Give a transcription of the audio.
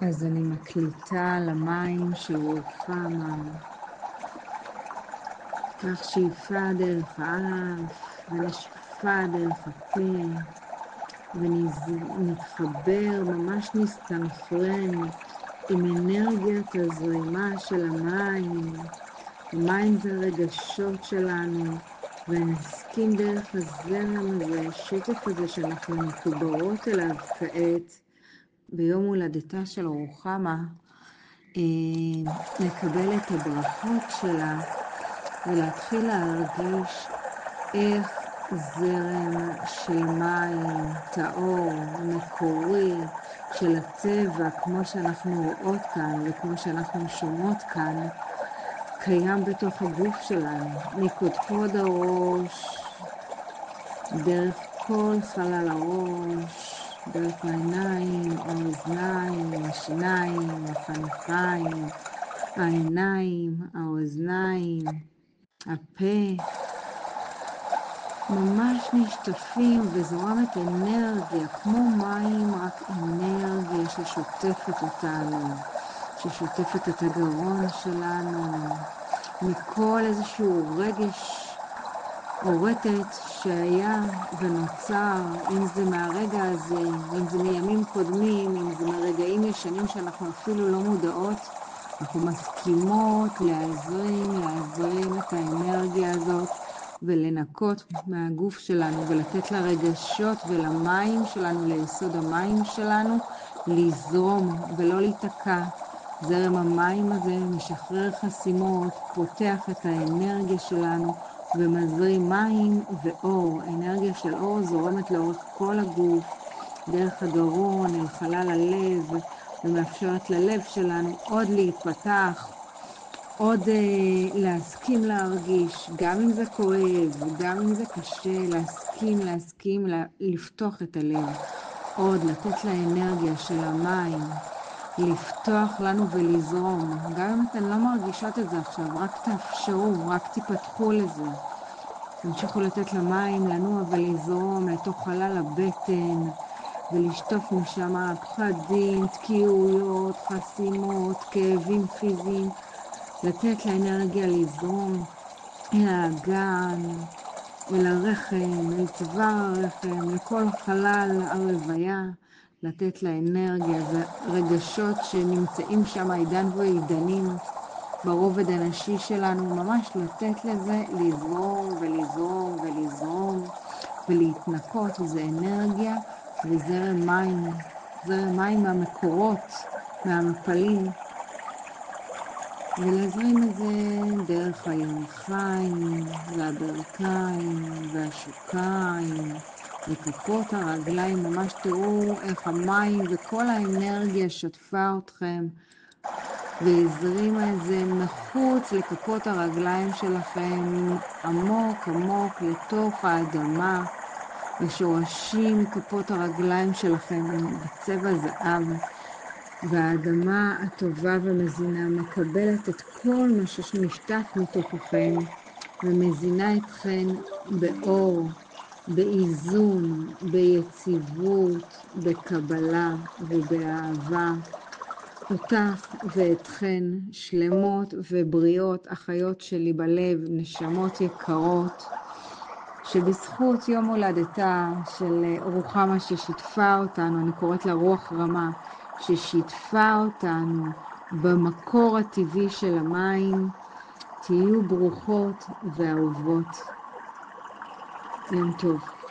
אז אני מקליטה למים של רוחמה, כך שאיפה דרך האף ונשיפה דרך הפה, ונתחבר, ממש נסתנכרן עם אנרגיית הזרימה של המים. המים זה הרגשות שלנו, ונסכים דרך הזרם הזה, השקף הזה שאנחנו מחוברות אליו כעת, ביום הולדתה של רוחמה, לקבל את הברכות שלה ולהתחיל להרגיש איך זרם של מים טהור, מקורי, של הטבע, כמו שאנחנו רואות כאן וכמו שאנחנו שומעות כאן, קיים בתוך הגוף שלנו, מקודקוד הראש, דרך כל חלל הראש, דרך העיניים, האוזניים, השיניים, החניכיים, העיניים, האוזניים, הפה, ממש נשטפים וזורמת אנרגיה, כמו מים, רק אנרגיה ששוטפת אותנו, ששוטפת את הגרון שלנו, מכל איזשהו רגש או רטט שהיה ונוצר, אם זה מהרגע הזה, אם זה מימים קודמים, אם זה מרגעים ישנים שאנחנו אפילו לא מודעות, אנחנו מסכימות להזרים את האנרגיה הזאת ולנקות מהגוף שלנו ולתת לרגשות ולמים שלנו, ליסוד המים שלנו, לזרום ולא להיתקע. זרם המים הזה משחרר חסימות, פותח את האנרגיה שלנו ומזרים מים ואור. אנרגיה של אור זורמת לאורך כל הגוף, דרך הגרון אל חלל הלב, ומאפשרת ללב שלנו עוד להתפתח, עוד להסכים להרגיש, גם אם זה כואב, גם אם זה קשה, להסכים לפתוח את הלב, עוד לתת לאנרגיה של המים, לפתוח לנו ולזרום. גם אם אתן לא מרגישות את זה עכשיו, רק תאפשרו, רק תיפתחו לזה. תמשיכו לתת למים לנוע ולזרום לתוך חלל הבטן, ולשטוף משם פחדים, תקיעויות, חסימות, כאבים פיזיים, לתת לאנרגיה לזרום אל האגן, אל הרחם, אל צוואר הרחם, לכל חלל הרוויה, לתת לאנרגיה ורגשות שנמצאים שם עידן ועידנים ברובד הנשי שלנו, ממש לתת לזה לזרום ולזרום ולזרום ולהתנקות. זה אנרגיה וזרם מים, זרם מים מהמקורות, מהמפלים, ולהזרים את זה דרך הירכיים והברכיים והשוקיים וכפות הרגליים. ממש תראו איך המים וכל האנרגיה שטפה אתכם והזרימה את זה מחוץ לכפות הרגליים שלכם, עמוק עמוק לתוך האדמה. השורשים מכפות הרגליים שלכם הם בצבע זהב, והאדמה הטובה ומזינה מקבלת את כל מה שנשטף מתוככם ומזינה אתכן באור, באיזון, ביציבות, בקבלה ובאהבה. אותך ואתכן שלמות ובריאות, אחיות שלי בלב, נשמות יקרות, שבזכות יום הולדתה של רוחמה ששיתפה אותנו, אני קוראת לה רוח רמה, ששיתפה אותנו במקור הטבעי של המים, תהיו ברוכות ואהובות. יום טוב.